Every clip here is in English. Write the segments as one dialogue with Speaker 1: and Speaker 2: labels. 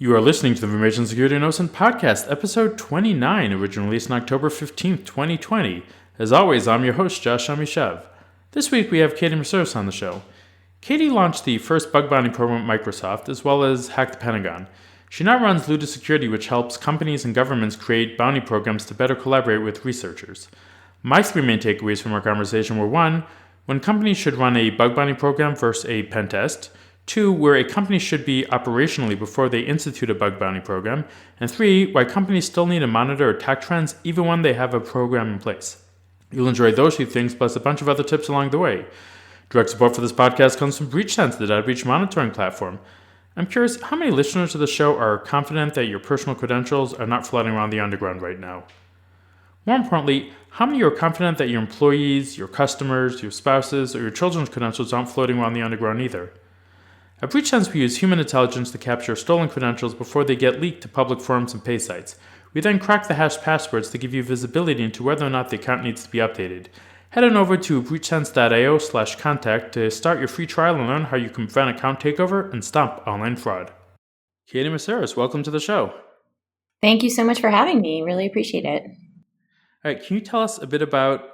Speaker 1: You are listening to the Information Security and OSINT Podcast, episode 29, originally released on October 15th, 2020. As always, I'm your host, Josh Amishav. This week we have Katie Moussouris on the show. Katie launched the first bug bounty program at Microsoft, as well as Hack the Pentagon. She now runs Luda Security, which helps companies and governments create bounty programs to better collaborate with researchers. My three main takeaways from our conversation were: 1, when companies should run a bug bounty program versus a pen test; 2, where a company should be operationally before they institute a bug bounty program; and 3, why companies still need to monitor attack trends even when they have a program in place. You'll enjoy those few things, plus a bunch of other tips along the way. Direct support for this podcast comes from BreachSense, the data breach monitoring platform. I'm curious, how many listeners of the show are confident that your personal credentials are not floating around the underground right now? More importantly, how many are confident that your employees, your customers, your spouses, or your children's credentials aren't floating around the underground either? At BreachSense, we use human intelligence to capture stolen credentials before they get leaked to public forums and pay sites. We then crack the hash passwords to give you visibility into whether or not the account needs to be updated. Head on over to breachsense.io/contact to start your free trial and learn how you can prevent account takeover and stop online fraud. Katie Moussouris, welcome to the show.
Speaker 2: Thank you so much for having me. Really appreciate it.
Speaker 1: All right, can you tell us a bit about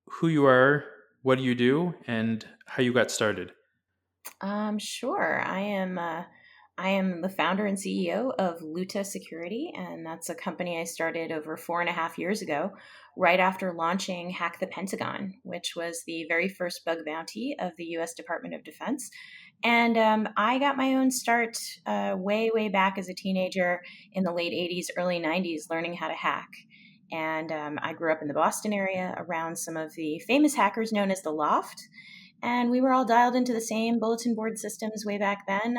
Speaker 1: who you are, what do you do, and how you got started?
Speaker 2: Sure. I am the founder and CEO of Luda Security, and that's a company I started over 4.5 years ago, right after launching Hack the Pentagon, which was the very first bug bounty of the U.S. Department of Defense. And I got my own start way back as a teenager in the late 80s, early 90s, learning how to hack. And I grew up in the Boston area around some of the famous hackers known as the Loft. And we were all dialed into the same bulletin board systems way back then,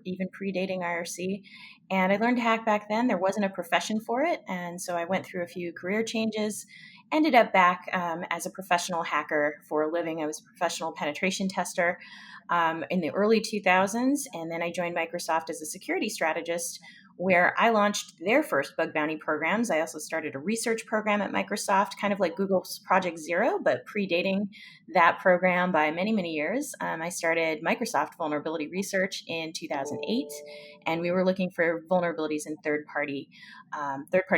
Speaker 2: even predating IRC. And I learned to hack back then. There wasn't a profession for it. And so I went through a few career changes, ended up back as a professional hacker for a living. I was a professional penetration tester in the early 2000s. And then I joined Microsoft as a security strategist, where I launched their first bug bounty programs. I also started a research program at Microsoft, kind of like Google's Project Zero, but predating that program by many years. I started Microsoft Vulnerability Research in 2008, and we were looking for vulnerabilities in third-party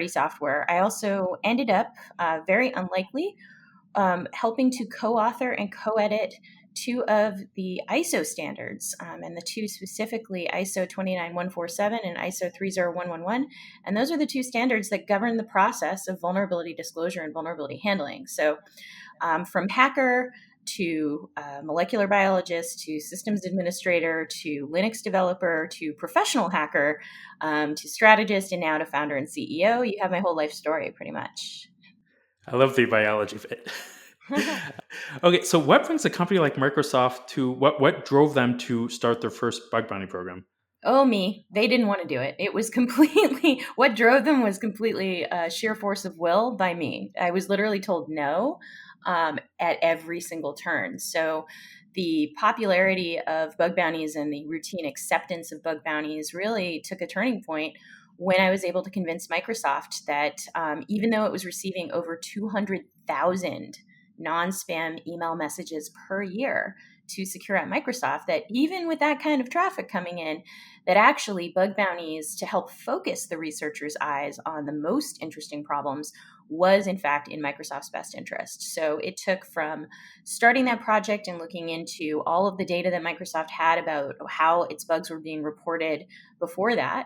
Speaker 2: software. I also ended up, very unlikely, helping to co-author and co-edit 2 of the ISO standards, and the 2 specifically, ISO 29147 and ISO 30111. And those are the 2 standards that govern the process of vulnerability disclosure and vulnerability handling. So from hacker to molecular biologist to systems administrator to Linux developer to professional hacker to strategist and now to founder and CEO, you have my whole life story pretty much.
Speaker 1: I love the biology bit. Okay, so what brings a company like Microsoft to, what drove them to start their first bug bounty program?
Speaker 2: Oh, me. They didn't want to do it. It was completely, what drove them was completely sheer force of will by me. I was literally told no at every single turn. So the popularity of bug bounties and the routine acceptance of bug bounties really took a turning point when I was able to convince Microsoft that even though it was receiving over 200,000 non-spam email messages per year to secure at Microsoft, that even with that kind of traffic coming in, that actually bug bounties to help focus the researchers' eyes on the most interesting problems was in fact in Microsoft's best interest. So it took from starting that project and looking into all of the data that Microsoft had about how its bugs were being reported before that,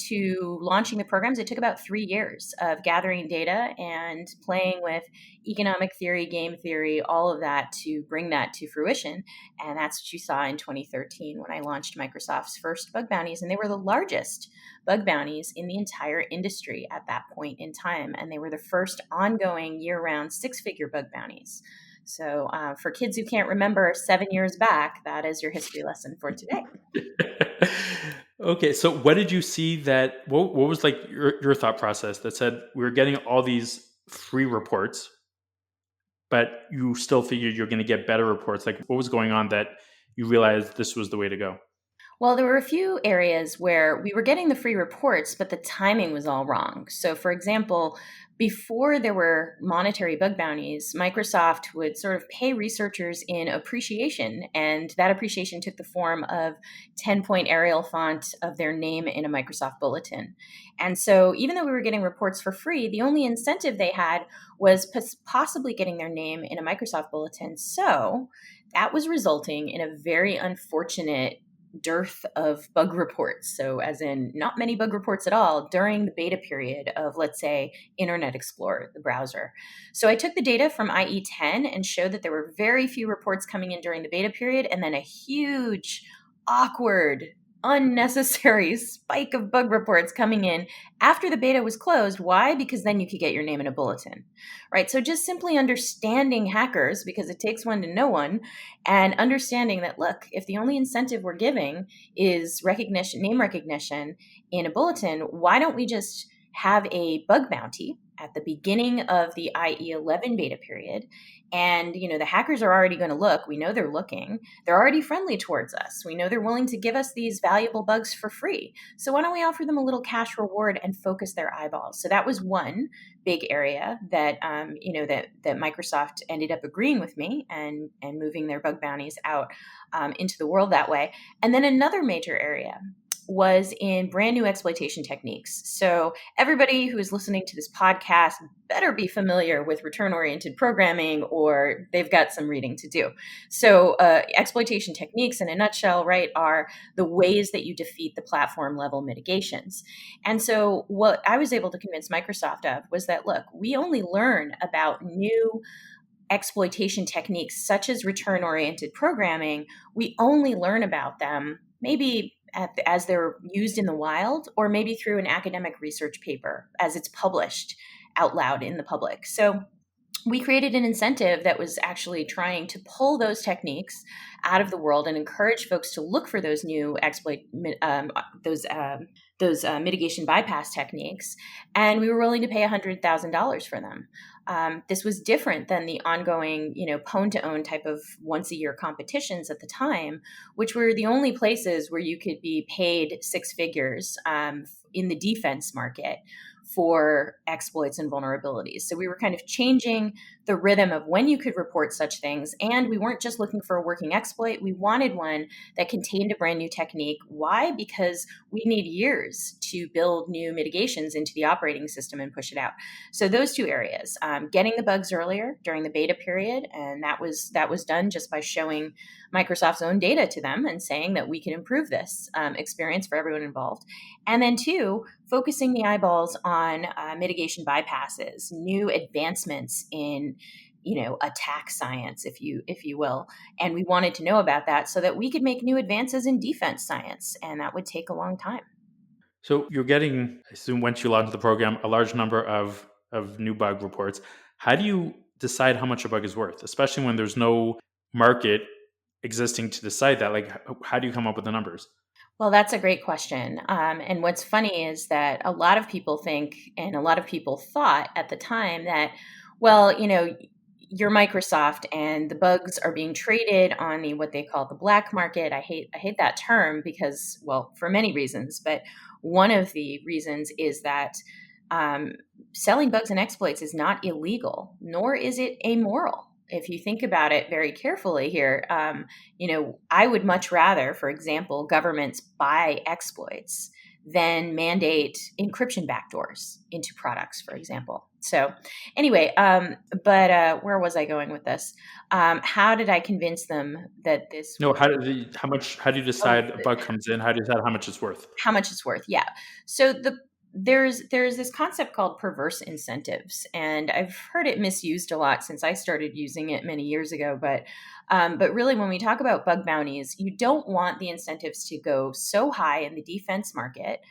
Speaker 2: to launching the programs. It took about 3 years of gathering data and playing with economic theory, game theory, all of that to bring that to fruition. And that's what you saw in 2013 when I launched Microsoft's first bug bounties. And they were the largest bug bounties in the entire industry at that point in time. And they were the first ongoing year-round 6-figure bug bounties. So for kids who can't remember 7 years back, that is your history lesson for today.
Speaker 1: Okay, so what did you see that, what was like your thought process that said we're getting all these free reports, but you still figured you're going to get better reports? Like, what was going on that you realized this was the way to go?
Speaker 2: Well, there were a few areas where we were getting the free reports, but the timing was all wrong. So, for example, before there were monetary bug bounties, Microsoft would sort of pay researchers in appreciation, and that appreciation took the form of 10-point Arial font of their name in a Microsoft bulletin. And so, even though we were getting reports for free, the only incentive they had was possibly getting their name in a Microsoft bulletin. So, that was resulting in a very unfortunate dearth of bug reports. So, as in, not many bug reports at all during the beta period of, let's say, Internet Explorer, the browser. So, I took the data from IE10 and showed that there were very few reports coming in during the beta period, and then a huge, awkward, unnecessary spike of bug reports coming in after the beta was closed. Why? Because then you could get your name in a bulletin, right? So, just simply understanding hackers, because it takes one to know one, and understanding that, look, if the only incentive we're giving is recognition, name recognition in a bulletin, why don't we just have a bug bounty at the beginning of the IE11 beta period? And, the hackers are already going to look. We know they're looking. They're already friendly towards us. We know they're willing to give us these valuable bugs for free. So why don't we offer them a little cash reward and focus their eyeballs? So that was one big area that, that Microsoft ended up agreeing with me and moving their bug bounties out into the world that way. And then another major area was in brand new exploitation techniques. So everybody who is listening to this podcast better be familiar with return-oriented programming, or they've got some reading to do. So exploitation techniques, in a nutshell, right, are the ways that you defeat the platform level mitigations. And so what I was able to convince Microsoft of was that, look, we only learn about new exploitation techniques such as return-oriented programming. We only learn about them maybe as they're used in the wild, or maybe through an academic research paper as it's published out loud in the public. So we created an incentive that was actually trying to pull those techniques out of the world and encourage folks to look for those new mitigation bypass techniques. And we were willing to pay $100,000 for them. This was different than the ongoing, pwn-to-own type of once-a-year competitions at the time, which were the only places where you could be paid six figures in the defense market for exploits and vulnerabilities. So we were kind of changing the rhythm of when you could report such things. And we weren't just looking for a working exploit. We wanted one that contained a brand new technique. Why? Because we need years to build new mitigations into the operating system and push it out. So those two areas, getting the bugs earlier during the beta period, and that was done just by showing Microsoft's own data to them and saying that we can improve this experience for everyone involved. And then two, focusing the eyeballs on mitigation bypasses, new advancements in attack science, if you will. And we wanted to know about that so that we could make new advances in defense science, and that would take a long time.
Speaker 1: So you're getting, I assume, once you launch the program, a large number of new bug reports. How do you decide how much a bug is worth, especially when there's no market existing to decide that? Like, how do you come up with the numbers?
Speaker 2: Well, that's a great question. And what's funny is that a lot of people think, and a lot of people thought at the time that, well, you're Microsoft and the bugs are being traded on what they call the black market. I hate that term because, well, for many reasons, but one of the reasons is that selling bugs and exploits is not illegal, nor is it amoral. If you think about it very carefully here, I would much rather, for example, governments buy exploits than mandate encryption backdoors into products, for example. So anyway, but where was I going with this? How did I convince them that this?
Speaker 1: No, how do you decide a bug comes in? How do you decide how much it's worth?
Speaker 2: How much it's worth? Yeah. So there's this concept called perverse incentives, and I've heard it misused a lot since I started using it many years ago. But really, when we talk about bug bounties, you don't want the incentives to go so high in the defense market,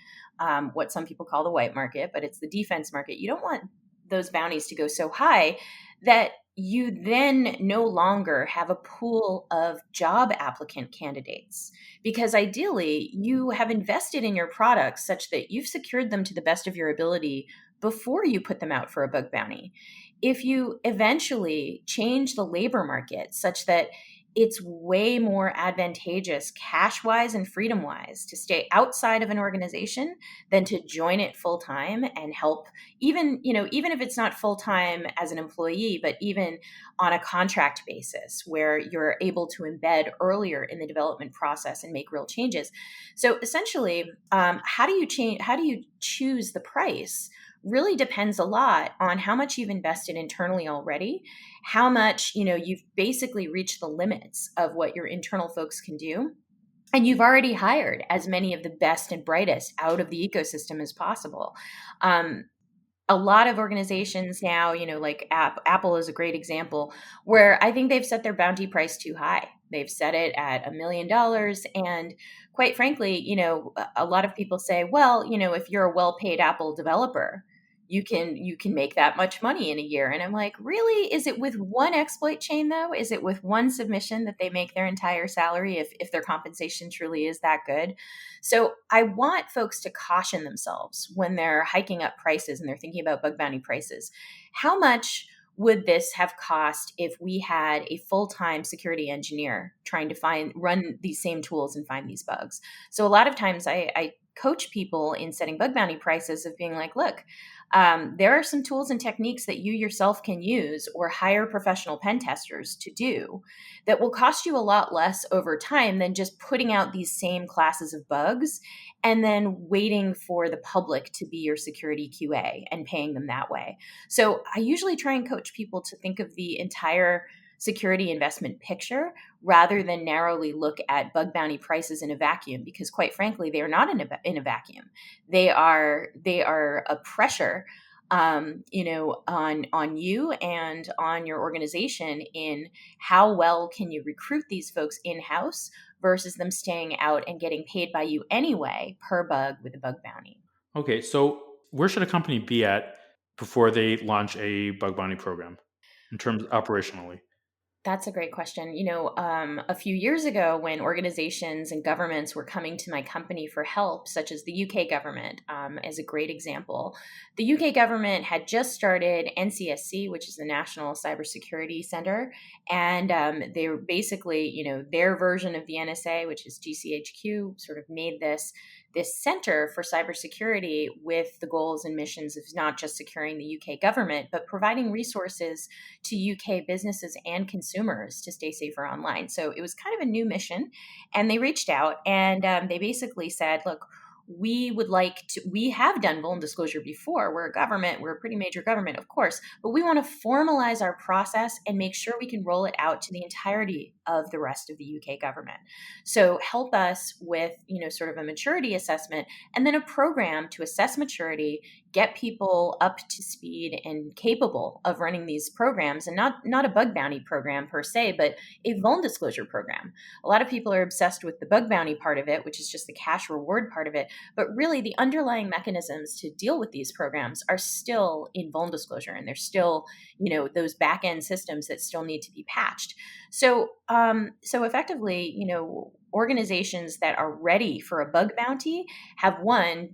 Speaker 2: what some people call the white market, but it's the defense market. You don't want those bounties to go so high that you then no longer have a pool of job applicant candidates, because ideally you have invested in your products such that you've secured them to the best of your ability before you put them out for a bug bounty. If you eventually change the labor market such that it's way more advantageous cash-wise and freedom-wise to stay outside of an organization than to join it full-time and help, even, even if it's not full-time as an employee, but even on a contract basis where you're able to embed earlier in the development process and make real changes. So essentially, how do you choose the price really depends a lot on how much you've invested internally already, how much, you've basically reached the limits of what your internal folks can do. And you've already hired as many of the best and brightest out of the ecosystem as possible. A lot of organizations now, like Apple is a great example, where I think they've set their bounty price too high. They've set it at $1 million. And quite frankly, a lot of people say, well, if you're a well-paid Apple developer, you can make that much money in a year. And I'm like, really? Is it with one exploit chain though? Is it with one submission that they make their entire salary if their compensation truly is that good? So I want folks to caution themselves when they're hiking up prices and they're thinking about bug bounty prices. How much would this have cost if we had a full-time security engineer trying to run these same tools and find these bugs? So a lot of times I coach people in setting bug bounty prices of being like, look, there are some tools and techniques that you yourself can use or hire professional pen testers to do that will cost you a lot less over time than just putting out these same classes of bugs and then waiting for the public to be your security QA and paying them that way. So I usually try and coach people to think of the entire security investment picture rather than narrowly look at bug bounty prices in a vacuum, because quite frankly, they are not in a vacuum. They are a pressure, on you and on your organization in how well can you recruit these folks in-house versus them staying out and getting paid by you anyway per bug with a bug bounty.
Speaker 1: Okay, so where should a company be at before they launch a bug bounty program in terms operationally?
Speaker 2: That's a great question. A few years ago, when organizations and governments were coming to my company for help, such as the UK government, as a great example, the UK government had just started NCSC, which is the National Cybersecurity Center, and they were basically, their version of the NSA, which is GCHQ, sort of made this center for cybersecurity with the goals and missions of not just securing the UK government, but providing resources to UK businesses and consumers to stay safer online. So it was kind of a new mission. And they reached out and they basically said, look, we have done vulnerability disclosure before. We're a government, we're a pretty major government, of course, but we want to formalize our process and make sure we can roll it out to the entirety of the rest of the UK government. So help us with, sort of a maturity assessment and then a program to assess maturity, get people up to speed and capable of running these programs, and not a bug bounty program per se, but a vulnerability disclosure program. A lot of people are obsessed with the bug bounty part of it, which is just the cash reward part of it. But really, the underlying mechanisms to deal with these programs are still in vulnerability disclosure, and there's still, those back end systems that still need to be patched. So effectively, organizations that are ready for a bug bounty have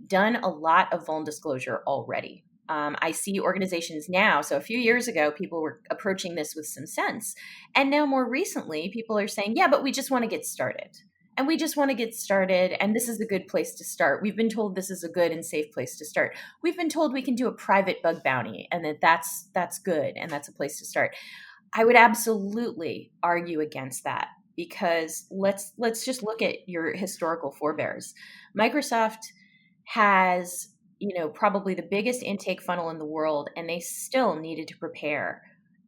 Speaker 2: done a lot of vulnerability disclosure already. I see organizations now. So a few years ago, people were approaching this with some sense. And now more recently, people are saying, yeah, but we just want to get started. And we just want to get started. And this is a good place to start. We've been told this is a good and safe place to start. We've been told we can do a private bug bounty and that's good. And that's a place to start. I would absolutely argue against that, because let's just look at your historical forebears. Microsoft has, probably the biggest intake funnel in the world, and they still needed to prepare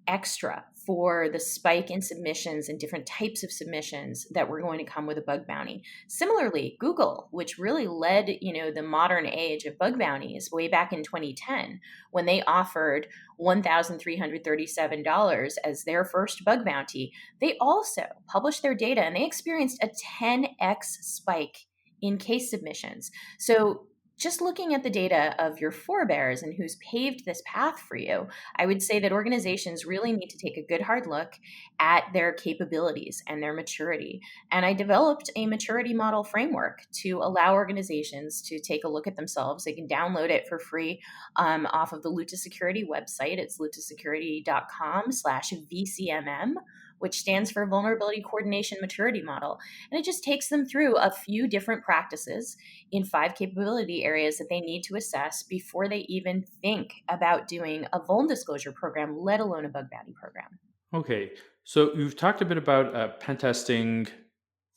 Speaker 2: extra for the spike in submissions and different types of submissions that were going to come with a bug bounty. Similarly, Google, which really led, the modern age of bug bounties way back in 2010, when they offered $1,337 as their first bug bounty, they also published their data and they experienced a 10x spike in case submissions. So just looking at the data of your forebears and who's paved this path for you, I would say that organizations really need to take a good hard look at their capabilities and their maturity. And I developed a maturity model framework to allow organizations to take a look at themselves. They can download it for free off of the Luta Security website. It's lutasecurity.com/VCMM. which stands for Vulnerability Coordination Maturity Model. And it just takes them through a few different practices in 5 capability areas that they need to assess before they even think about doing a vuln disclosure program, let alone a bug bounty program.
Speaker 1: Okay, so you've talked a bit about pen testing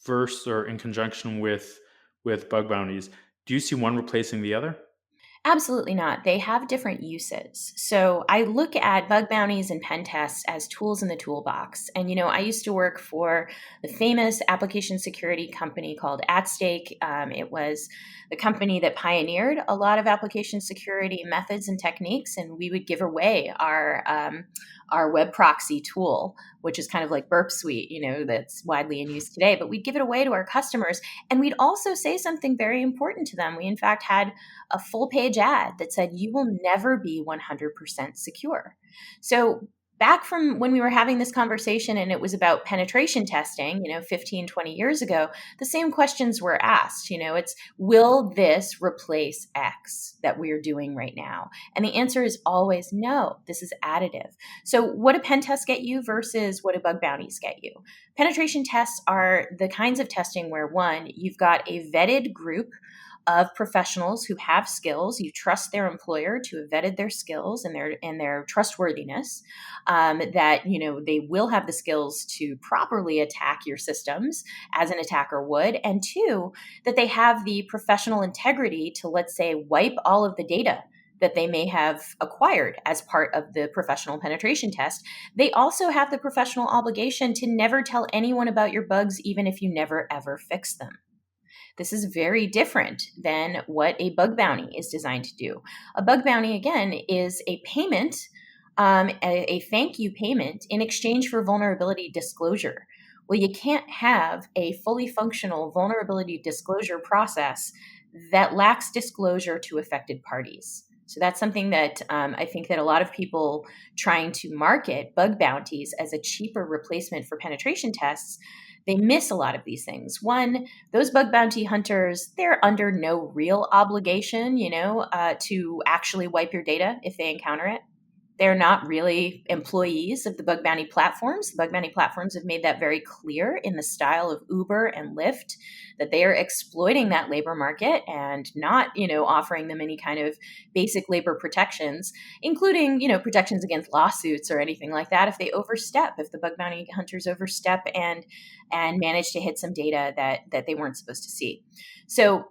Speaker 1: versus or in conjunction with bug bounties. Do you see one replacing the other?
Speaker 2: Absolutely not. They have different uses. So I look at bug bounties and pen tests as tools in the toolbox. And, I used to work for the famous application security company called At Stake. It was the company that pioneered a lot of application security methods and techniques. And we would give away our web proxy tool, which is kind of like Burp Suite, that's widely in use today. But we'd give it away to our customers. And we'd also say something very important to them. We, in fact, had a full page ad that said, you will never be 100% secure. So back from when we were having this conversation and it was about penetration testing, 15, 20 years ago, the same questions were asked. It's, will this replace X that we're doing right now? And the answer is always no, this is additive. So what do pen tests get you versus what do bug bounties get you? Penetration tests are the kinds of testing where, one, you've got a vetted group of professionals who have skills. You trust their employer to have vetted their skills and their trustworthiness, that they will have the skills to properly attack your systems as an attacker would, and 2, that they have the professional integrity to, let's say, wipe all of the data that they may have acquired as part of the professional penetration test. They also have the professional obligation to never tell anyone about your bugs, even if you never ever fix them. This is very different than what a bug bounty is designed to do. A bug bounty, again, is a payment, a thank you payment in exchange for vulnerability disclosure. Well, you can't have a fully functional vulnerability disclosure process that lacks disclosure to affected parties. So that's something that I think that a lot of people trying to market bug bounties as a cheaper replacement for penetration tests, they miss a lot of these things. One, those bug bounty hunters, they're under no real obligation, to actually wipe your data if they encounter it. They're not really employees of the bug bounty platforms. The bug bounty platforms have made that very clear in the style of Uber and Lyft, that they are exploiting that labor market and not, offering them any kind of basic labor protections, including, protections against lawsuits or anything like that if they overstep, if the bug bounty hunters overstep and manage to hit some data that they weren't supposed to see. So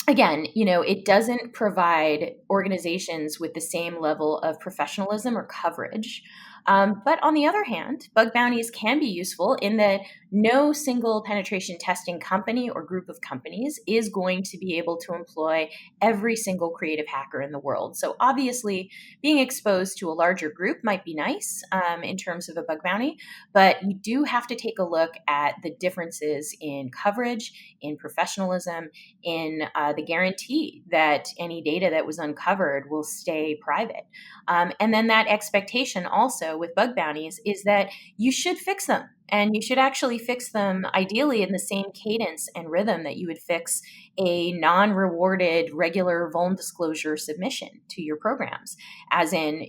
Speaker 2: again, it doesn't provide organizations with the same level of professionalism or coverage. But on the other hand, bug bounties can be useful in that no single penetration testing company or group of companies is going to be able to employ every single creative hacker in the world. So obviously, being exposed to a larger group might be nice in terms of a bug bounty, but you do have to take a look at the differences in coverage, in professionalism, in the guarantee that any data that was uncovered will stay private. And then that expectation also with bug bounties is that you should fix them. And you should actually fix them ideally in the same cadence and rhythm that you would fix a non-rewarded regular vuln disclosure submission to your programs. As in,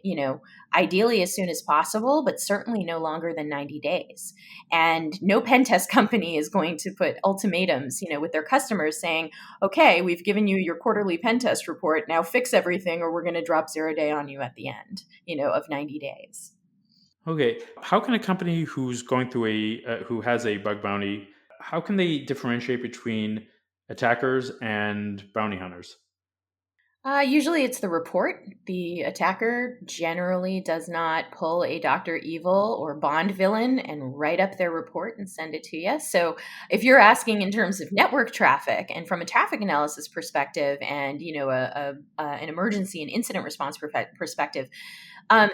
Speaker 2: ideally as soon as possible, but certainly no longer than 90 days. And no pen test company is going to put ultimatums, with their customers saying, okay, we've given you your quarterly pen test report, now fix everything or we're going to drop 0 day on you at the end, of 90 days.
Speaker 1: Okay, how can a company who's going through who has a bug bounty, how can they differentiate between attackers and bounty hunters?
Speaker 2: Usually it's the report. The attacker generally does not pull a Dr. Evil or Bond villain and write up their report and send it to you. So if you're asking in terms of network traffic and from a traffic analysis perspective and, an emergency and incident response perspective,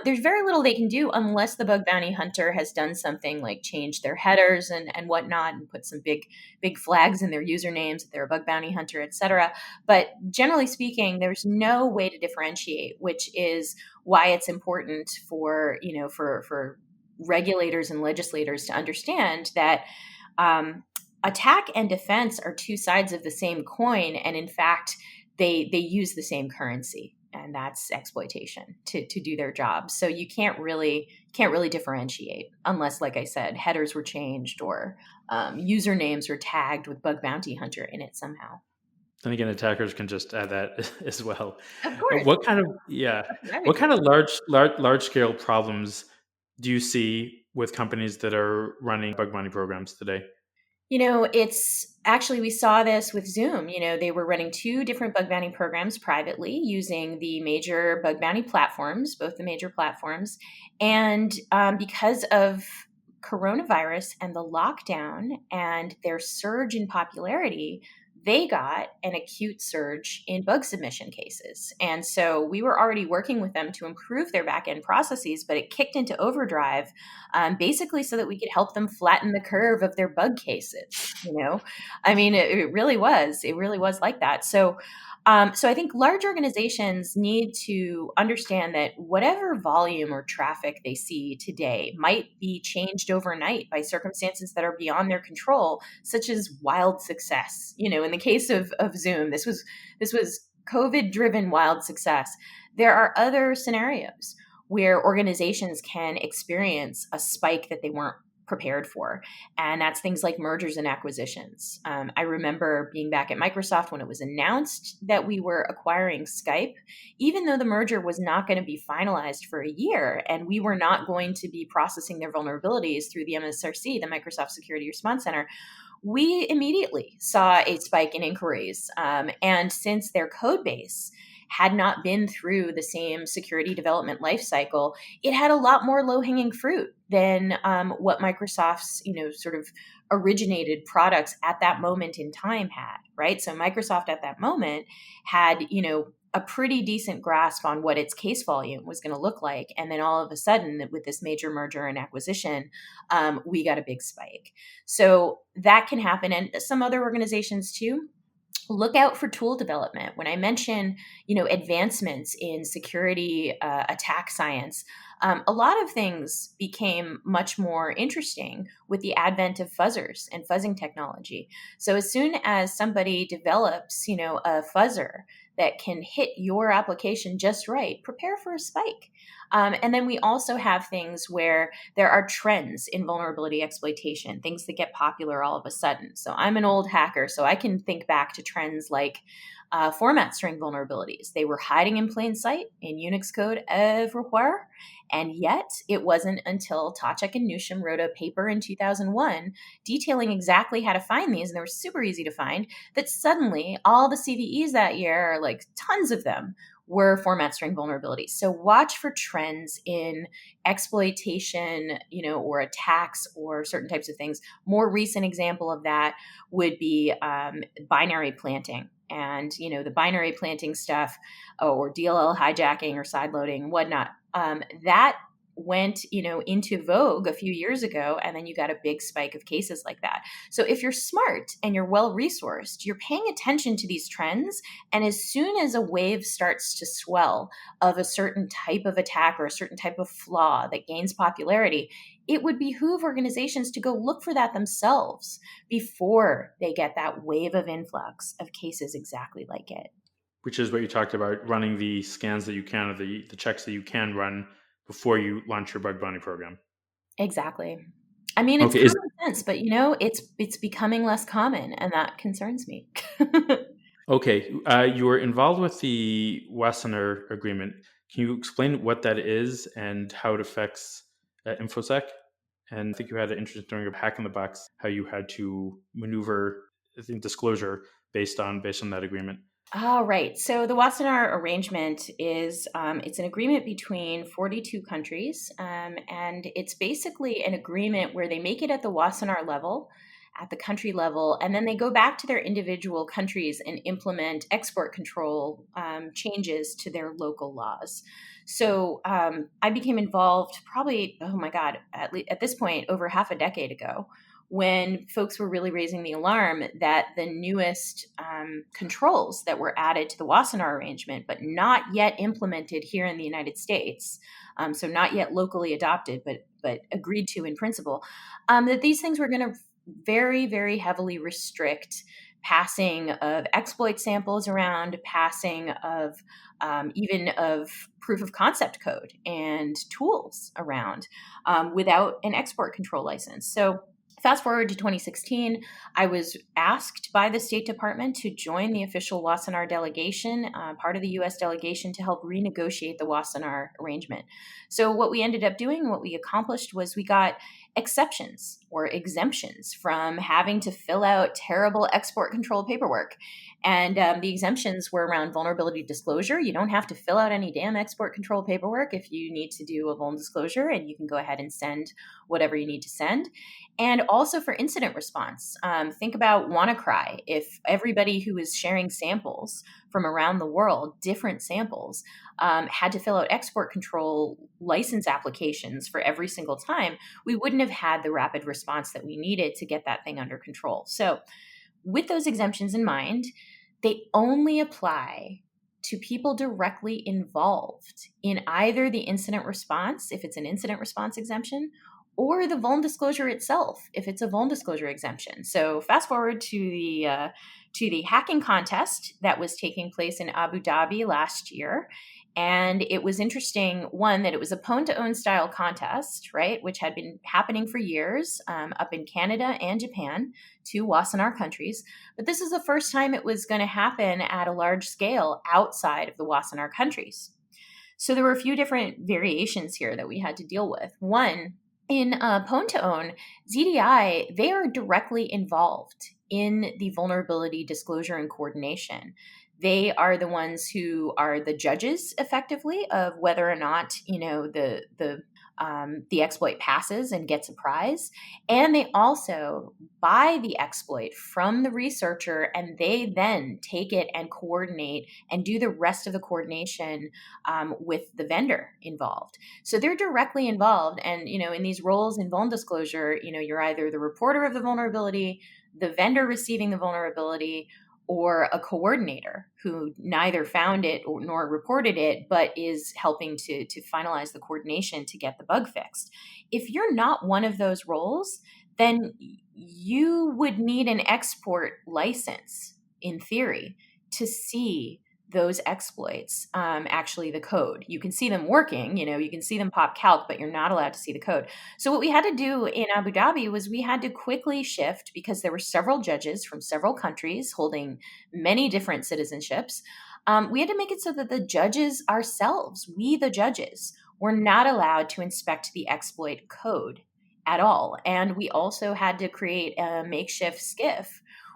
Speaker 2: there's very little they can do unless the bug bounty hunter has done something like change their headers and whatnot and put some big flags in their usernames that they're a bug bounty hunter, etc. But generally speaking, there's no way to differentiate, which is why it's important for regulators and legislators to understand that attack and defense are two sides of the same coin, and in fact, they use the same currency. and that's exploitation to do their job. So you can't really differentiate unless, like I said, headers were changed or usernames were tagged with bug bounty hunter in it somehow.
Speaker 1: Then again, attackers can just add that as well.
Speaker 2: Of course,
Speaker 1: What kind of yeah?
Speaker 2: that's what I would
Speaker 1: What
Speaker 2: do.
Speaker 1: kind of large scale problems do you see with companies that are running bug bounty programs today?
Speaker 2: It's actually, we saw this with Zoom. They were running two different bug bounty programs privately using the major bug bounty platforms, both the major platforms. And because of coronavirus and the lockdown and their surge in popularity, they got an acute surge in bug submission cases. And so we were already working with them to improve their back end processes, but it kicked into overdrive basically so that we could help them flatten the curve of their bug cases. I mean, it really was. It really was like that. So I think large organizations need to understand that whatever volume or traffic they see today might be changed overnight by circumstances that are beyond their control, such as wild success. In the case of Zoom, this was COVID-driven wild success. There are other scenarios where organizations can experience a spike that they weren't prepared for. And that's things like mergers and acquisitions. I remember being back at Microsoft when it was announced that we were acquiring Skype, even though the merger was not going to be finalized for a year and we were not going to be processing their vulnerabilities through the MSRC, the Microsoft Security Response Center. We immediately saw a spike in inquiries. And since their code base had not been through the same security development lifecycle, it had a lot more low-hanging fruit than what Microsoft's, sort of originated products at that moment in time had, right? So Microsoft at that moment had, a pretty decent grasp on what its case volume was going to look like. And then all of a sudden, with this major merger and acquisition, we got a big spike. So that can happen. And some other organizations too. Look out for tool development. When I mention, advancements in security attack science, a lot of things became much more interesting with the advent of fuzzers and fuzzing technology. So as soon as somebody develops, a fuzzer that can hit your application just right, prepare for a spike. And then we also have things where there are trends in vulnerability exploitation, things that get popular all of a sudden. So I'm an old hacker, so I can think back to trends like format string vulnerabilities. They were hiding in plain sight in Unix code everywhere. And yet it wasn't until Tacek and Newsham wrote a paper in 2001 detailing exactly how to find these, and they were super easy to find, that suddenly all the CVEs that year, like tons of them, were format string vulnerabilities. So watch for trends in exploitation, or attacks or certain types of things. More recent example of that would be binary planting. And, the binary planting stuff, or DLL hijacking or sideloading and whatnot, that went, into vogue a few years ago, and then you got a big spike of cases like that. So if you're smart and you're well-resourced, you're paying attention to these trends, and as soon as a wave starts to swell of a certain type of attack or a certain type of flaw that gains popularity, it would behoove organizations to go look for that themselves before they get that wave of influx of cases exactly like it.
Speaker 1: Which is what you talked about, running the scans that you can, or the checks that you can run before you launch your bug bounty program.
Speaker 2: Exactly. I mean, it's
Speaker 1: Okay,
Speaker 2: common sense, but it's becoming less common, and that concerns me.
Speaker 1: okay. You were involved with the Wassenaar agreement. Can you explain what that is and how it affects InfoSec? And I think you had an interest during a hack in the box, how you had to maneuver, I think, disclosure based on that agreement.
Speaker 2: Oh, right. So the Wassenaar arrangement is it's an agreement between 42 countries, and it's basically an agreement where they make it at the Wassenaar level, at the country level, and then they go back to their individual countries and implement export control changes to their local laws. So I became involved probably, oh my God, at this point, over half a decade ago, when folks were really raising the alarm that the newest controls that were added to the Wassenaar arrangement, but not yet implemented here in the United States, so not yet locally adopted, but agreed to in principle, that these things were going to very, very heavily restrict passing of exploit samples around, passing of even of proof of concept code and tools around without an export control license. So fast forward to 2016, I was asked by the State Department to join the official Wassenaar delegation, part of the U.S. delegation, to help renegotiate the Wassenaar arrangement. So what we ended up doing, what we accomplished, was we got exceptions or exemptions from having to fill out terrible export control paperwork. And the exemptions were around vulnerability disclosure. You don't have to fill out any damn export control paperwork if you need to do a vuln disclosure, and you can go ahead and send whatever you need to send. And also for incident response. Think about WannaCry. If everybody who is sharing samples from around the world, different samples, had to fill out export control license applications for every single time, we wouldn't have had the rapid response that we needed to get that thing under control. So with those exemptions in mind, they only apply to people directly involved in either the incident response, if it's an incident response exemption, or the vuln disclosure itself, if it's a vuln disclosure exemption. So fast forward to the hacking contest that was taking place in Abu Dhabi last year. And it was interesting, one, that it was a pwn-to-own style contest, right, which had been happening for years up in Canada and Japan, two Wassenaar countries. But this is the first time it was going to happen at a large scale outside of the Wassenaar countries. So there were a few different variations here that we had to deal with. One, in pwn-to-own, ZDI, they are directly involved in the vulnerability disclosure and coordination. They are the ones who are the judges, effectively, of whether or not the exploit passes and gets a prize. And they also buy the exploit from the researcher, and they then take it and coordinate and do the rest of the coordination with the vendor involved. So they're directly involved. And in these roles in vuln disclosure, you're either the reporter of the vulnerability, the vendor receiving the vulnerability, or a coordinator who neither found it nor reported it, but is helping to finalize the coordination to get the bug fixed. If you're not one of those roles, then you would need an export license, in theory, to see those exploits, actually the code. You can see them working, you can see them pop calc, but you're not allowed to see the code. So what we had to do in Abu Dhabi was we had to quickly shift, because there were several judges from several countries holding many different citizenships. We had to make it so that the judges ourselves, we the judges, were not allowed to inspect the exploit code at all. And we also had to create a makeshift SCIF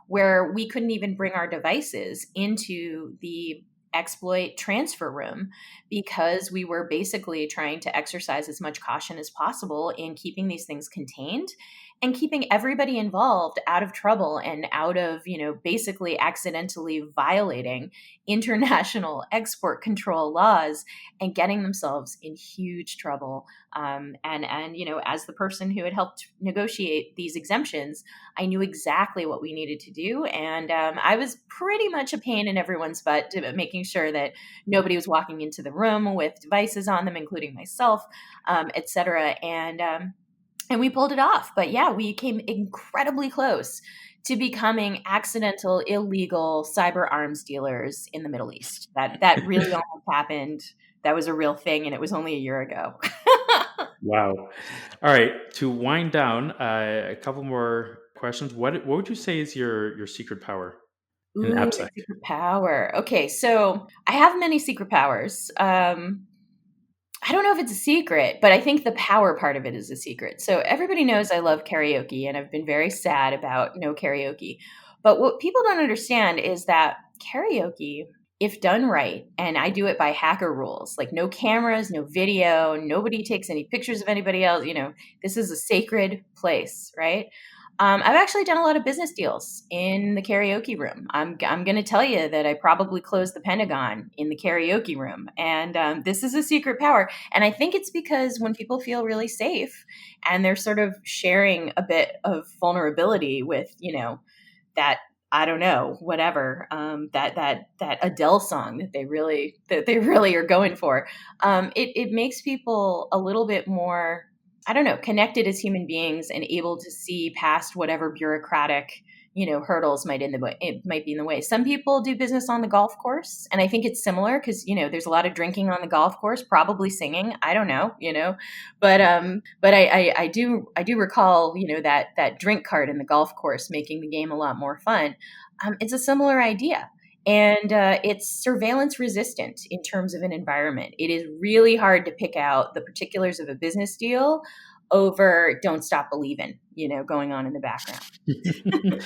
Speaker 2: where we couldn't even bring our devices into the exploit transfer room, because we were basically trying to exercise as much caution as possible in keeping these things contained and keeping everybody involved out of trouble and out of, basically accidentally violating international export control laws and getting themselves in huge trouble. And as the person who had helped negotiate these exemptions, I knew exactly what we needed to do. And I was pretty much a pain in everyone's butt, making sure that nobody was walking into the room with devices on them, including myself, et cetera. And we pulled it off. But yeah, we came incredibly close to becoming accidental, illegal cyber arms dealers in the Middle East. That really almost happened. That was a real thing, and it was only a year ago.
Speaker 1: Wow. All right. To wind down, a couple more questions. What would you say is your secret power in AppSec?
Speaker 2: Secret power. Okay, so I have many secret powers. I don't know if it's a secret, but I think the power part of it is a secret. So everybody knows I love karaoke, and I've been very sad about no karaoke. But what people don't understand is that karaoke, if done right, and I do it by hacker rules, like no cameras, no video, nobody takes any pictures of anybody else, this is a sacred place, right? I've actually done a lot of business deals in the karaoke room. I'm going to tell you that I probably closed the Pentagon in the karaoke room. And this is a secret power. And I think it's because when people feel really safe and they're sort of sharing a bit of vulnerability with, that, I don't know, whatever, that Adele song that they really are going for, it makes people a little bit more, I don't know, connected as human beings and able to see past whatever bureaucratic, hurdles it might be in the way. Some people do business on the golf course, and I think it's similar because there's a lot of drinking on the golf course, probably singing. I don't know, but I do recall that drink cart in the golf course making the game a lot more fun. It's a similar idea. And it's surveillance resistant in terms of an environment. It is really hard to pick out the particulars of a business deal over "Don't Stop Believin'," going on in the background.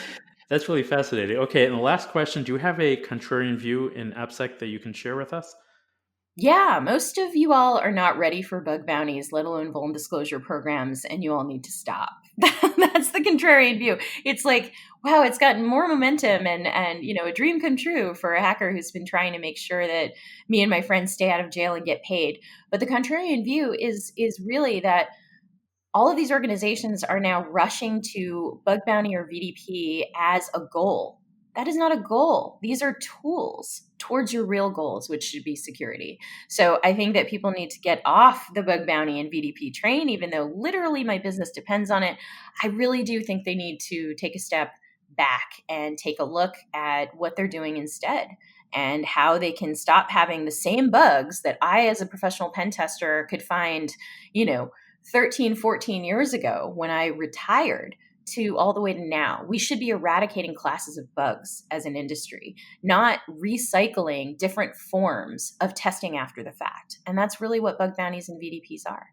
Speaker 1: That's really fascinating. Okay, and the last question, do you have a contrarian view in AppSec that you can share with us?
Speaker 2: Yeah, most of you all are not ready for bug bounties, let alone vuln disclosure programs, and you all need to stop. That's the contrarian view. It's like, wow, it's gotten more momentum and a dream come true for a hacker who's been trying to make sure that me and my friends stay out of jail and get paid. But the contrarian view is really that all of these organizations are now rushing to bug bounty or VDP as a goal. That is not a goal. These are tools towards your real goals, which should be security. So I think that people need to get off the bug bounty and VDP train, even though literally my business depends on it. I really do think they need to take a step back and take a look at what they're doing instead and how they can stop having the same bugs that I, as a professional pen tester, could find, 13, 14 years ago when I retired to all the way to now. We should be eradicating classes of bugs as an industry, not recycling different forms of testing after the fact. And that's really what bug bounties and VDPs are.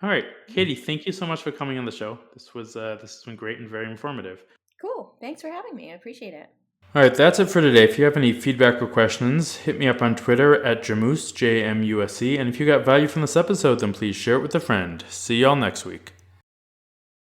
Speaker 1: All right, Katie, thank you so much for coming on the show. This has been great and very informative.
Speaker 2: Cool. Thanks for having me. I appreciate it.
Speaker 1: All right, that's it for today. If you have any feedback or questions, hit me up on Twitter at Jamus, JMUSE. And if you got value from this episode, then please share it with a friend. See y'all next week.